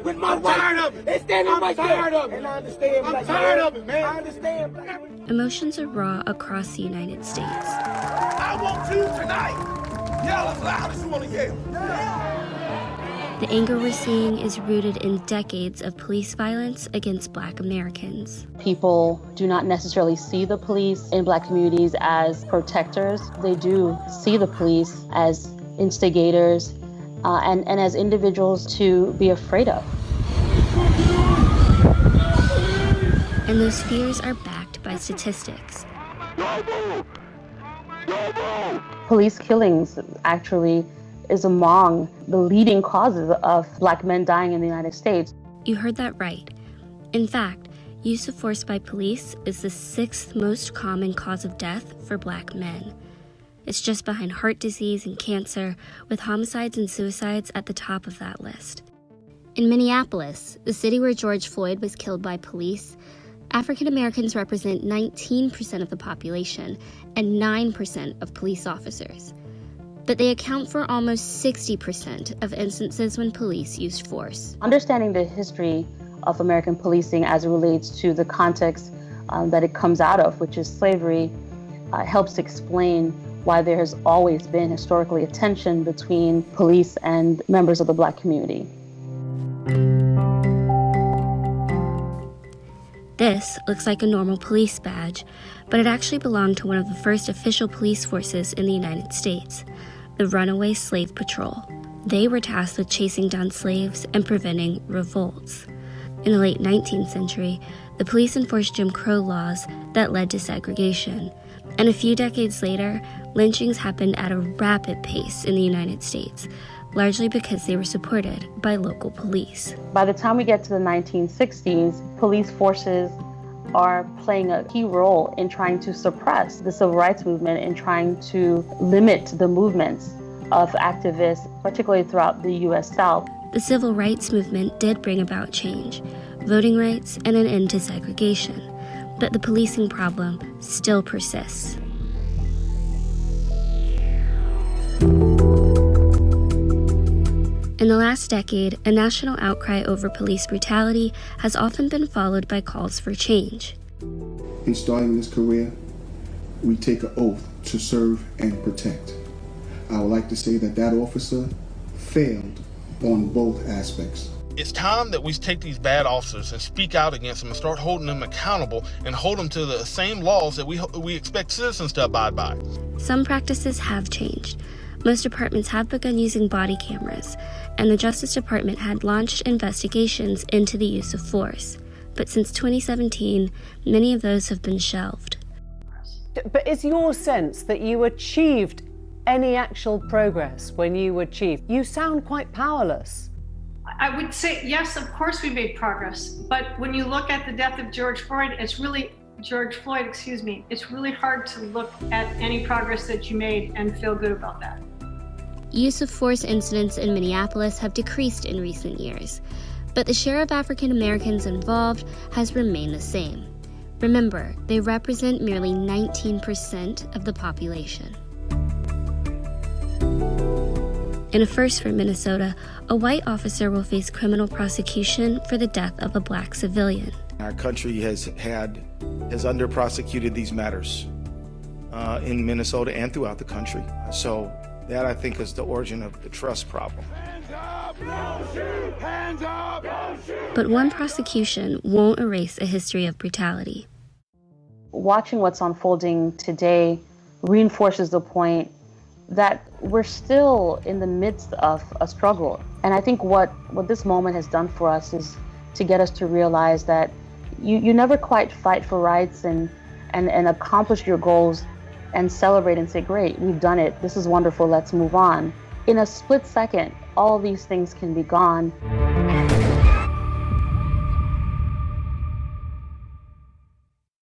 with my rights. I'm tired of it. It's standing right there. I'm tired of it. And I understand. I'm tired of it, man. I understand. Emotions are raw across the United States. I want you tonight. Yell as loud as you want to yell. The anger we're seeing is rooted in decades of police violence against Black Americans. People do not necessarily see the police in Black communities as protectors. They do see the police as instigators and as individuals to be afraid of. And those fears are backed by statistics. Police killings actually is among the leading causes of Black men dying in the United States. You heard that right. In fact, use of force by police is the 6th most common cause of death for Black men. It's just behind heart disease and cancer, with homicides and suicides at the top of that list. In Minneapolis, the city where George Floyd was killed by police, African Americans represent 19% of the population and 9% of police officers. But they account for almost 60% of instances when police used force. Understanding the history of American policing as it relates to the context that it comes out of, which is slavery, helps explain why there has always been historically a tension between police and members of the Black community. This looks like a normal police badge, but it actually belonged to one of the first official police forces in the United States, the Runaway Slave Patrol. They were tasked with chasing down slaves and preventing revolts. In the late 19th century, the police enforced Jim Crow laws that led to segregation. And a few decades later, lynchings happened at a rapid pace in the United States, largely because they were supported by local police. By the time we get to the 1960s, police forces are playing a key role in trying to suppress the civil rights movement and trying to limit the movements of activists, particularly throughout the U.S. South. The civil rights movement did bring about change, voting rights, and an end to segregation. But the policing problem still persists. In the last decade, a national outcry over police brutality has often been followed by calls for change. In starting this career, we take an oath to serve and protect. I would like to say that that officer failed on both aspects. It's time that we take these bad officers and speak out against them and start holding them accountable and hold them to the same laws that we expect citizens to abide by. Some practices have changed. Most departments have begun using body cameras, and the Justice Department had launched investigations into the use of force. But since 2017, many of those have been shelved. But is your sense that you achieved any actual progress when you were chief? You sound quite powerless. I would say, yes, of course we made progress. But when you look at the death of George Floyd, it's really hard to look at any progress that you made and feel good about that. Use of force incidents in Minneapolis have decreased in recent years, but the share of African Americans involved has remained the same. Remember, they represent merely 19% of the population. In a first for Minnesota, a white officer will face criminal prosecution for the death of a Black civilian. Our country has under-prosecuted these matters in Minnesota and throughout the country. So that, I think, is the origin of the trust problem. Hands up, don't shoot, hands up, don't shoot. But one prosecution won't erase a history of brutality. Watching what's unfolding today reinforces the point that we're still in the midst of a struggle. And I think what this moment has done for us is to get us to realize that you never quite fight for rights and accomplish your goals and celebrate and say, great, we've done it, this is wonderful, let's move on. In a split second, all of these things can be gone.